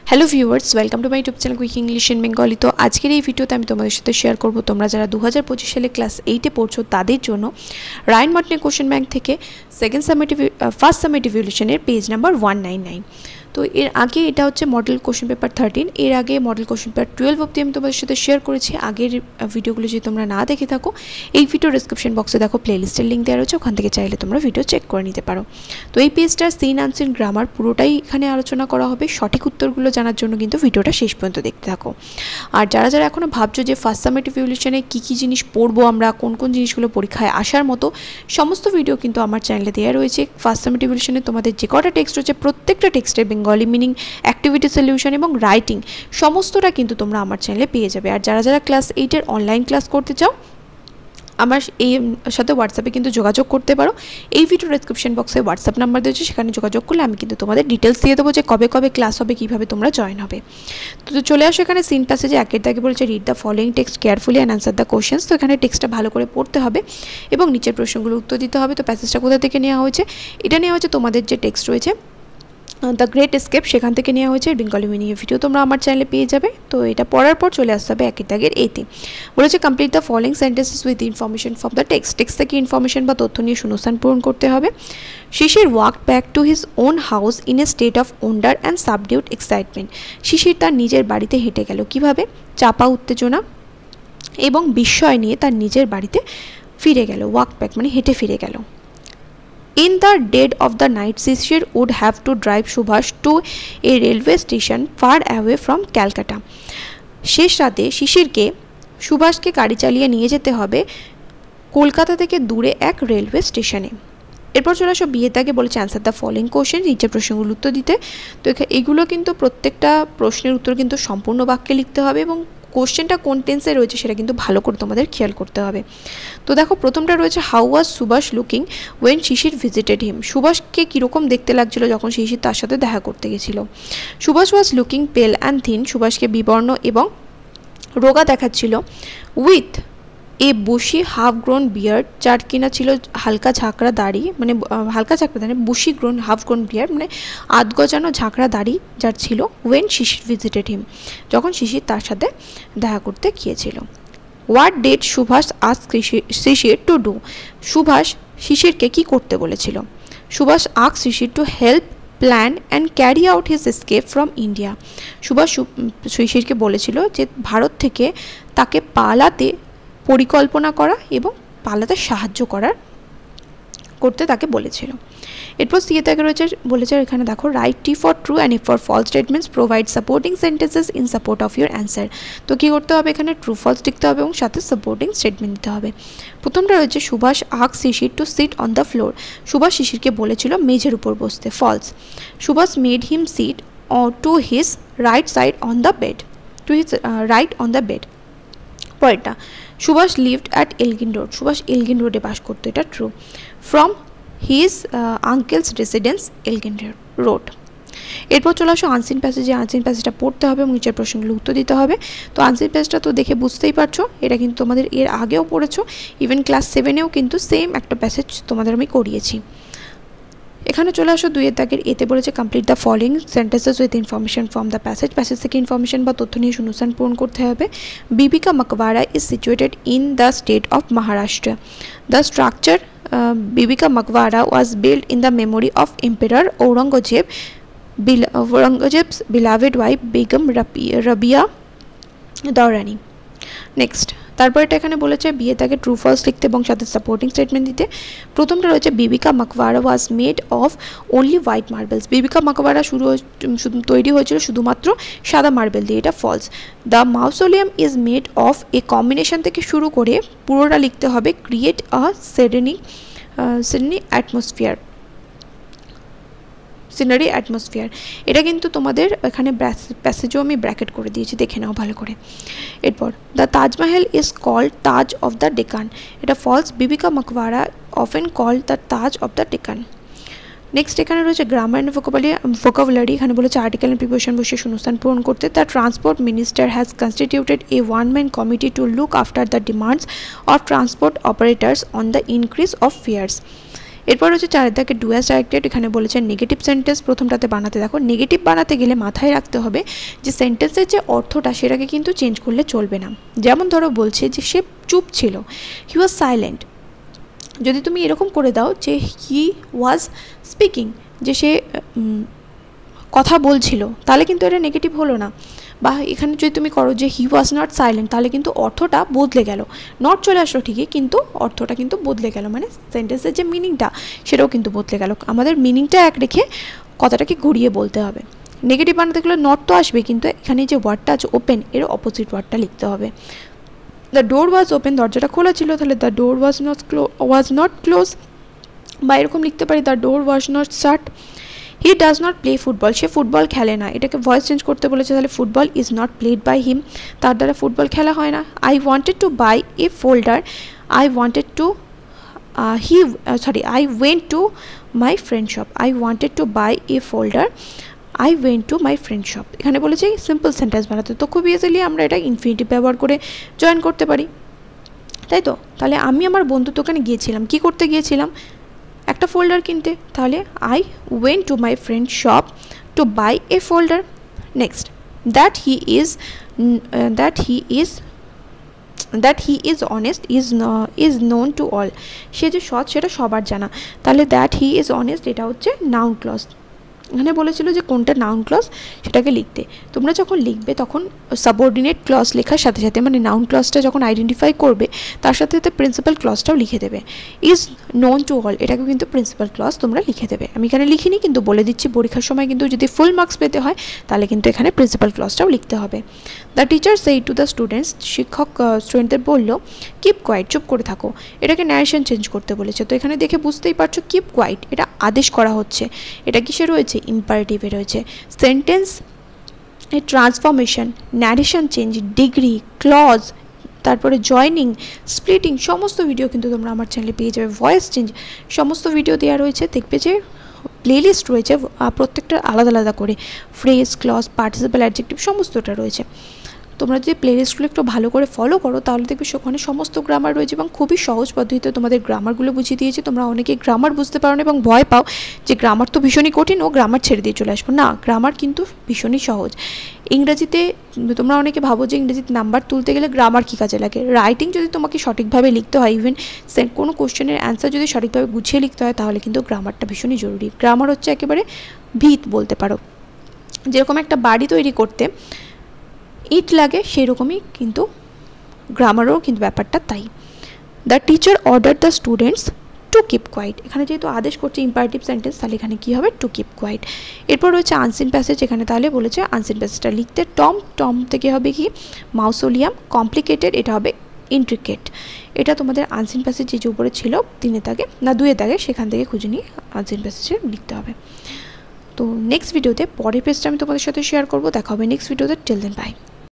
Hello viewers, welcome to my YouTube channel quick English in Bengali. তো আজকের এই ভিডিওতে আমি তোমাদের সাথে শেয়ার করব তোমরা যারা 2025 সালে ক্লাস 8-এ পড়ছো তাদের জন্য রায়ান মার্টিনের কোশ্চেন ব্যাংক থেকে ফার্স্ট সামেটিভ ইভ্যালুয়েশনের পেজ নাম্বার 199। তো এর আগে এটা হচ্ছে মডেল কোশ্চেন পেপার 13, এর আগে মডেল কোশ্চেন পেপার 12 অবধি আমি তোমাদের সাথে শেয়ার করেছি। আগের ভিডিওগুলো যদি তোমরা না দেখে থাকো, এই ভিডিও ডেসক্রিপশন বক্সে দেখো প্লেলিস্টের লিঙ্ক দেওয়া রয়েছে, ওখান থেকে চাইলে তোমরা ভিডিও চেক করে নিতে পারো। তো এই পেজটার সিন আনসিন গ্রামার পুরোটাই এখানে আলোচনা করা হবে। সঠিক উত্তরগুলো জানার জন্য কিন্তু ভিডিওটা শেষ পর্যন্ত দেখতে থাকো। আর যারা যারা এখনও ভাবছো যে ফার্স্ট সামেটিভ ইভ্যালুয়েশনে কী কী জিনিস পড়বো আমরা, কোন কোন জিনিসগুলো পরীক্ষায় আসার মতো, সমস্ত ভিডিও কিন্তু আমার চ্যানেলে দেওয়া রয়েছে। ফার্স্ট সামেটিভ ইভ্যালুয়েশনে তোমাদের যে কটা টেক্সট রয়েছে প্রত্যেকটা টেক্সটের বেঙ্গলি মিনিং, অ্যাক্টিভিটি সলিউশন এবং রাইটিং সমস্তটা কিন্তু তোমরা আমার চ্যানেলে পেয়ে যাবে। আর যারা যারা ক্লাস 8-এর অনলাইন ক্লাস করতে চাও আমার এই সাথে হোয়াটসঅ্যাপে কিন্তু যোগাযোগ করতে পারো। এই ভিডিও ডেসক্রিপশন বক্সে হোয়াটসঅ্যাপ নাম্বার দিয়েছে, সেখানে যোগাযোগ করলে আমি কিন্তু তোমাদের ডিটেলস দিয়ে দেবো যে কবে কবে ক্লাস হবে, কীভাবে তোমরা জয়েন হবে। তো চলে আসো এখানে সিন প্যাসেজে একের দাগে বলেছে read the following text carefully and answer the questions. তো এখানে টেক্সটটা ভালো করে পড়তে হবে এবং নিচের প্রশ্নগুলো উত্তর দিতে হবে। তো প্যাসেজটা কোথা থেকে নেওয়া হয়েছে? এটা নেওয়া হয়েছে তোমাদের যে টেক্সট রয়েছে দ্য গ্রেট এস্কেপ, সেখান থেকে নেওয়া হয়েছে। বেঙ্গলি মিনিং ভিডিও তোমরা আমার চ্যানেলে পেয়ে যাবে। তো এটা পড়ার পর চলে আসতে হবে একের দাগের এতে। বলেছে complete the following sentences with information from the text. Text থেকে ইনফরমেশন বা তথ্য নিয়ে শূন্যস্থান পূরণ করতে হবে। Shishir walked back to his own house in a state of wonder and subdued excitement. Shishir তার নিজের বাড়িতে হেঁটে গেল কিভাবে? চাপা উত্তেজনা এবং বিস্ময় নিয়ে তার নিজের বাড়িতে ফিরে গেল। ওয়াকড ব্যাক মানে হেঁটে ফিরে গেল। In the dead of the night, Shishir would have to drive Subhash to a railway station far away from Calcutta. শেষ রাতে শিশিরকে সুভাষকে গাড়ি চালিয়ে নিয়ে যেতে হবে কলকাতা থেকে দূরে এক রেলওয়ে স্টেশনে। এরপর চলে আসো বিয়ের দাগে বলেছে অ্যান্সার দ্য ফলোয়িং কোশ্চেন, নিচের প্রশ্নগুলো উত্তর দিতে। তো এগুলো কিন্তু প্রত্যেকটা প্রশ্নের উত্তর কিন্তু সম্পূর্ণ বাক্যে লিখতে হবে এবং কোশ্চেনটা কোন টেন্সে রয়েছে সেটা কিন্তু ভালো করে তোমাদের খেয়াল করতে হবে। তো দেখো প্রথমটা রয়েছে how was Subhash looking when Shishir visited him. সুভাষকে কীরকম দেখতে লাগছিল যখন শিশির তার সাথে দেখা করতে গেছিল? সুভাষ ওয়াজ লুকিং পেল অ্যান্ড থিন। সুভাষকে বিবর্ণ এবং রোগা দেখাচ্ছিল। With a bushy half grown beard, যার কিনা ছিল হালকা ঝাঁকড়া দাড়ি, মানে হালকা ঝাঁকড়া দাড়ি, bushy grown half grown beard মানে আধ গজানো ঝাঁকড়া দাড়ি যার ছিল। ওয়েন শিশির ভিজিটেড হিম, যখন শিশির তার সাথে দেখা করতে গিয়েছিল। What did Subhash ask Shishir to do. Subhash শিশিরকে কি করতে বলেছিল? Subhash ask Shishir to help plan and carry out his escape from India. Subhash শিশিরকে বলেছিল যে ভারত থেকে তাকে পালাতে পরিকল্পনা করা এবং পালাতে সাহায্য করতে তাকে বলেছিল। এরপর সি থেকে রয়েছে বলেছে এখানে দেখো write T for true and a for false statements, provide supporting sentences in support of your answer. তো কী করতে হবে? এখানে ট্রু ফলস লিখতে হবে এবং সাথে সাপোর্টিং স্টেটমেন্ট দিতে হবে। প্রথমটা রয়েছে Subhash ask Shishir to sit on the floor. Subhash শিশিরকে বলেছিল মেঝের উপর বসতে। False. Subhash made him sit to his right side on the bed, to his right on the bed. পরেরটা Subhash lived at Elgin road. Subhash Elgin রোডে বাস করতো, এটা true. From his uncle's residence Elgin road. এরপর চলে আসো আনসিন প্যাসেজে। আনসিন প্যাসেজটা পড়তে হবে এবং নিচের প্রশ্নগুলো উত্তর দিতে হবে। তো আনসিন প্যাসেজটা তো দেখে বুঝতেই পারছো, এটা কিন্তু তোমাদের এর আগেও পড়েছো, ইভেন ক্লাস 7-এও কিন্তু সেম একটা প্যাসেজ তোমাদের আমি করিয়েছি। এখানে চলে আসো দুইয়ের দাগের এতে বলেছে complete the following sentences with information from the passage. Passage থেকে ইনফরমেশন বা তথ্য নিয়ে শূন্যস্থান পূরণ করতে হবে। Bibika Maqbara is situated in the state of Maharashtra. The structure Bibika Maqbara was built in the memory of Emperor Aurangzeb's beloved wife Begum Rabia Daurani. Next তারপর এটা এখানে বলেছে বিয়ে তাকে ট্রু ফলস লিখতে এবং সাথে সাপোর্টিং স্টেটমেন্ট দিতে। প্রথমটা রয়েছে Bibika Maqbara was made of only white marbles. Bibika Maqbara তৈরি হয়েছিল শুধুমাত্র সাদা মার্বেল দিয়ে, এটা false. The mausoleum is made of a combination থেকে শুরু করে পুরোটা লিখতে হবে ক্রিয়েট আ সিনারি অ্যাটমসফিয়ার। এটা কিন্তু তোমাদের এখানে প্যাসেজও আমি ব্র্যাকেট করে দিয়েছি, দেখে নাও ভালো করে। এরপর the Taj Mahal is called Taj of the Deccan, এটা false. Bibika Maqbara often called the Taj of the Deccan. Next এখানে রয়েছে গ্রামার অ্যান্ড ভোকাবুলারি। এখানে বলেছে আর্টিকেল অ্যান্ড প্রিপোজিশন বসে শূন্যস্থান পূরণ করতে। The transport minister has constituted a one man committee to look after the demands of transport operators on the increase of fares. এরপর হচ্ছে 4 দাগে ডু অ্যাজ ডাইরেক্টেড। এখানে বলেছে নেগেটিভ সেন্টেন্স প্রথমটাতে বানাতে। দেখো নেগেটিভ বানাতে গেলে মাথায় রাখতে হবে যে সেন্টেন্সের যে অর্থটা সেটাকে কিন্তু চেঞ্জ করলে চলবে না। যেমন ধরো বলছে যে সে চুপ ছিল, হি ওয়াজ সাইলেন্ট। যদি তুমি এরকম করে দাও যে হি ওয়াজ স্পিকিং, যে সে কথা বলছিল, তাহলে কিন্তু এটা নেগেটিভ হলো না। বা এখানে যদি তুমি করো যে হি ওয়াজ নট সাইলেন্ট, তাহলে কিন্তু অর্থটা বদলে গেল। নট চলে আসলো ঠিকই, কিন্তু অর্থটা কিন্তু বদলে গেল, মানে সেন্টেন্সের যে মিনিংটা সেটাও কিন্তু বদলে গেল। আমাদের মিনিংটা এক রেখে কথাটাকে ঘুরিয়ে বলতে হবে। নেগেটিভ বানাতে গেলে নট তো আসবে, কিন্তু এখানে যে ওয়ার্ডটা আছে ওপেন, এর অপোজিট ওয়ার্ডটা লিখতে হবে। দ্য ডোর ওয়াজ ওপেন, দরজাটা খোলা ছিল, তাহলে the door was not close. বা এরকম লিখতে পারি the door was not shut. He does not play football, সে ফুটবল খেলে না। এটাকে ভয়েস চেঞ্জ করতে বলেছে, তাহলে football is not played by him, তার দ্বারা ফুটবল খেলা হয় না। I wanted to buy a folder, I wanted to I went to my friend shop. I wanted to buy a folder, I went to my friend shop. এখানে বলেছে simple sentence বানাতে, তো খুব ইজিলি আমরা এটা ইনফিনিটিভ ব্যবহার করে join করতে পারি, তাই তো। তাহলে আমি আমার বন্ধুর দোকানে গিয়েছিলাম, কি করতে গিয়েছিলাম? একটা ফোল্ডার কিনতে, তাহলে I went to my friend shop to buy a folder. Next, that he is honest is known to all, সে যে সৎ সেটা সবার জানা। তাহলে দ্যাট হি ইজ অনেস্ট এটা হচ্ছে নাউন ক্লজ। এখানে বলেছিল যে কোনটা নাউন ক্লজ সেটাকে লিখতে। তোমরা যখন লিখবে তখন সাবঅর্ডিনেট ক্লজ লেখার সাথে সাথে, মানে নাউন ক্লজটা যখন আইডেন্টিফাই করবে তার সাথে সাথে প্রিন্সিপাল ক্লজটাও লিখে দেবে। ইজ নোন টু অল এটাকে কিন্তু প্রিন্সিপাল ক্লজ তোমরা লিখে দেবে। আমি এখানে লিখিনি, কিন্তু বলে দিচ্ছি পরীক্ষার সময় কিন্তু যদি ফুল মার্কস পেতে হয় তাহলে কিন্তু এখানে প্রিন্সিপাল ক্লজটাও লিখতে হবে। দ্য টিচার সেই টু দ্য স্টুডেন্টস, শিক্ষক স্টুডেন্টদের বললো কিপ কোয়াইট, চুপ করে থাকো। এটাকে ন্যারেশন চেঞ্জ করতে বলেছে, তো এখানে দেখে বুঝতেই পারছো কিপ কোয়াইট এটা আদেশ করা হচ্ছে। এটা কিসে রয়েছে? ইম্পারেটিভে রয়েছে। সেন্টেন্স এ transformation, narration change, degree, clause, তারপরে জয়নিং, স্প্লিটিং, সমস্ত ভিডিও কিন্তু তোমরা আমার চ্যানেলে পেয়ে যাবে। ভয়েস চেঞ্জ সমস্ত ভিডিও দেওয়া রয়েছে, দেখবে যে প্লেলিস্ট রয়েছে প্রত্যেকটা আলাদা আলাদা করে। ফ্রেজ, ক্লজ, পার্টিসিপাল, অ্যাডজেক্টিভ সমস্তটা রয়েছে। তোমরা যদি প্লেলিস্টগুলো একটু ভালো করে ফলো করো তাহলে দেখবে সেখানে সমস্ত গ্রামার রয়েছে এবং খুবই সহজ পদ্ধতিতে তোমাদের গ্রামারগুলো বুঝিয়ে দিয়েছে। তোমরা অনেকে গ্রামার বুঝতে পারো না এবং ভয় পাও যে গ্রামার তো ভীষণই কঠিন, ও গ্রামার ছেড়ে দিয়ে চলে আসবো। না, গ্রামার কিন্তু ভীষণই সহজ। ইংরেজিতে তোমরা অনেকে ভাবো যে ইংরেজিতে নাম্বার তুলতে গেলে গ্রামার কী কাজে লাগে। রাইটিং যদি তোমাকে সঠিকভাবে লিখতে হয়, ইভেন কোনো কোশ্চেনের অ্যান্সার যদি সঠিকভাবে গুছিয়ে লিখতে হয়, তাহলে কিন্তু গ্রামারটা ভীষণই জরুরি। গ্রামার হচ্ছে একেবারে ভিত বলতে পারো। যেরকম একটা বাড়ি তৈরি করতে ইট লাগে, সেরকমই কিন্তু গ্রামারও কিন্তু ব্যাপারটা তাই। The teacher order the students to keep quiet, এখানে যেহেতু আদেশ করছে ইম্পারেটিভ সেন্টেন্স, তাহলে এখানে কী হবে? To keep quiet. এরপর রয়েছে আনসিন প্যাসেজ, এখানে তাহলে বলেছে আনসিন প্যাসেজটা লিখতে। টম থেকে হবে কি? মাউসোলিয়াম। কমপ্লিকেটেড এটা হবে ইন্ট্রিকেট। এটা তোমাদের আনসিন প্যাসেজ যে উপরে ছিল 3 দাগে না 2 দাগে, সেখান থেকে খুঁজে নিয়ে আনসিন প্যাসেজে লিখতে হবে। তো নেক্সট ভিডিওতে পরের পেজটা আমি তোমাদের সাথে শেয়ার করবো। দেখা হবে নেক্সট ভিডিওতে। Till then by.